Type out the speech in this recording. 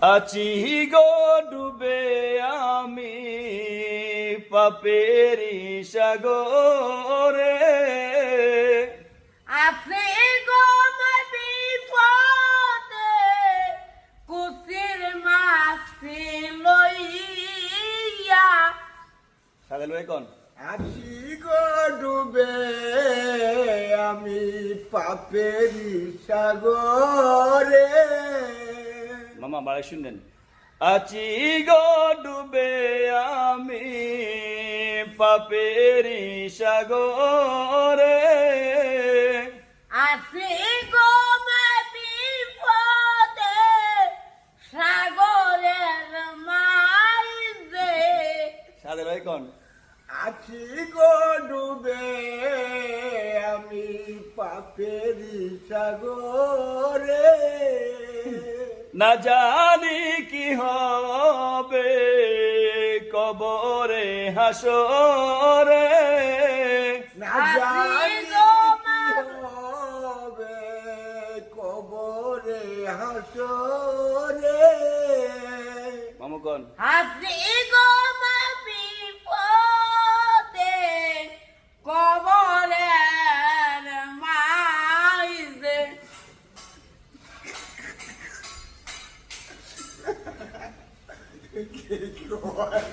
আছি গো ডুবে আমি পাপেরি সাগরে। আপনি গো আমার বিপদে কুসির মাছি লইয়া। সাদেল ভাই কোন? আছি গো ডুবে আমি পাপেরি সাগরে। মামা বাড়ি শুনলেন। আছি গো ডুবে আমি পাপেরি সাগরে। আপনি গো আমার বিপদে সাগরের মাঝে। সাদেল ভাই কোন? আছি গো ডুবে আমি পাপেরি সাগরে। না জানি কি হবে কবরে হাসরে। না জানি কি হবে কবরে হাসরে। মামু কোন? আপনি গো আমার বিপদে কবরের মাঝে। কি করে